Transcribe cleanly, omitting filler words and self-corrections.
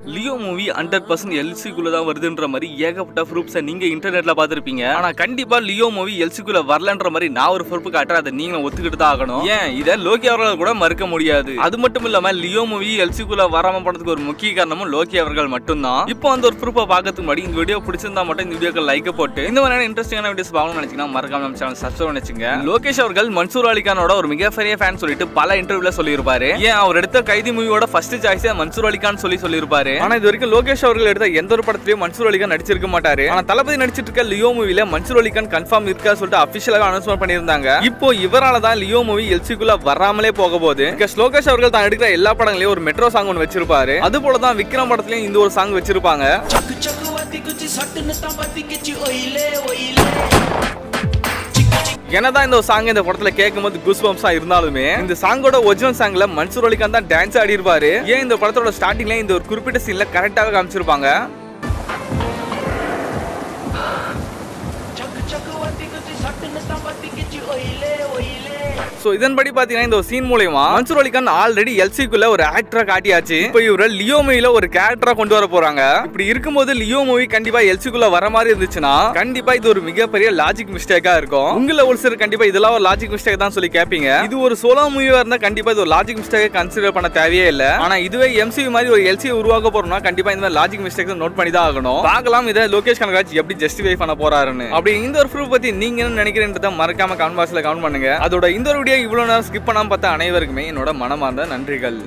Leo movie 100% எல்சிக்குள்ள தான் வருதுன்ற மாதிரி ஏகப்பட்ட ப்ரூஃப்ஸை நீங்க இன்டர்நெட்ல பார்த்திருப்பீங்க. ஆனா கண்டிப்பா லியோ மூவி எல்சிக்குள்ள வரலன்ற மாதிரி நான் ஒரு ப்ரூஃப் காட்டுறேன், அதை நீங்க ஒத்துக்கிட்டு தான் ஆகணும். ஏன் இதை லோகி அவர்கள் கூட மறுக்க முடியாது. அது மட்டும் இல்லாம லியோ மூவி எல்சிக்குள்ள வராம போனதுக்கு ஒரு முக்கிய காரணமும் லோகி அவர்கள் மட்டும்தான். இப்போ அந்த ஒரு ப்ரூஃபை பார்க்கறதுக்கு முன்னாடி இந்த வீடியோ பிடிச்சிருந்தா மட்டும் இந்த வீடியோக்கு லைக் போட்டு இந்த மாதிரியான இன்ட்ரெஸ்டிங்கான வீடியோஸ் பார்க்கணும்னு நினைச்சீங்கன்னா மறக்காம நம்ம சேனல் சப்ஸ்கிரைப் பண்ணிச்சுங்க. லோகேஷ் அவர்கள் மன்சூர் அலிகானோட ஒரு மிகப்பெரிய ஃபேன் சொல்லிட்டு பல இன்டர்வியூல சொல்லியிருப்பாரு. ஏன் அவர் எடுத்த கைதி மூவியோட ஃபர்ஸ்ட் சாய்ஸே மன்சூர் அலிகான் சொல்லியிருப்பாரு. ஆனா இது வரைக்கும் லோகேஷ் அவர்கள் எடுத்த எந்த ஒரு படத்திலயும் மன்சூர் அலிகான் நடிச்சிருக்க மாட்டாரு. ஆனா தளபதி நடிச்சிட்டு இருக்க லியோ மூவில மன்சூர் அலிகான் கன்ஃபார்ம் இருக்கா சொல்லிட்டு அபிஷியலாக அனௌன்ஸ்மென்ட் பண்ணியிருந்தாங்க. இப்போ இவரால தான் லியோ மூவி எல்சிக்குள்ள வராமலே போக போகுது. லோகேஷ் அவர்கள் தான் எடுக்கிற எல்லா படங்களையும் ஒரு மெட்ரோ சாங் ஒன்று வச்சிருப்பாரு. அது போல தான் விக்ரம் படத்திலயும் இந்த ஒரு சாங் வச்சிருப்பாங்க. என்னதான் இந்த சாங் இந்த படத்துல கேட்கும்போது கூஸ் பம்ப்ஸா இருந்தாலுமே இந்த சாங்கோட ஒரிஜினல் சாங்ல மன்சூர் அலிகான் தான் டான்ஸ் ஆடி இருப்பாரு. ஏன் இந்த படத்தோட ஸ்டார்டிங்ல இந்த ஒரு குறிப்பிட்ட சீன்ல கரெக்டாக காமிச்சிருப்பாங்க. இதன்படி பாத்தீங்கன்னா இந்த சீன் மூலமா மன்சூர் அலிகான் ஆல்ரெடி எல்சிக்குள்ள ஒரு ஆக்டரா காட்டியாச்சு. இப்போ இவர லியோ மூவில ஒரு கேரக்டரா கொண்டு வர போறாங்க. இப்படி இருக்கும்போது லியோ மூவி கண்டிப்பா எல்சிக்குள்ள வர மாதிரி இருந்துச்சுன்னா கண்டிப்பா இது ஒரு மிகப்பெரிய லாஜிக் மிஸ்டேக்கா இருக்கும். உங்கள ஒரு சிலர் கண்டிப்பா இதெல்லாம் ஒரு லாஜிக் மிஸ்டேக் தான் சொல்லி கேட்பீங்க. இது ஒரு சோலோ மூவியா இருந்தா கண்டிப்பா இது ஒரு லாஜிக் மிஸ்டேக் கன்சிடர் பண்ண தேவையே இல்ல. ஆனா இதுவே எம்சியூ மாதிரி ஒரு எல்சி உருவாக்க போறோம்னா கண்டிப்பா இந்த மாதிரி லாஜிக் மிஸ்டேக் நோட் பண்ணி தான் ஆகணும். பார்க்கலாம் இதை லோகேஷ் கனகராஜ் எப்படி ஜஸ்டிஃபை பண்ண போறாருன்னு. அப்படி இந்த ஒரு ப்ரூஃப் பத்தி நீங்க என்ன நினைக்கிறீங்கன்றத மறக்காம கமெண்ட் பாக்ஸ்ல கமெண்ட் பண்ணுங்க. அதோட இந்த ஒரு வீடியோ இவ்வளவு நேரம் ஸ்கிப் பண்ணாம பார்த்த அனைவருக்குமே என்னோட மனமார்ந்த நன்றிகள்.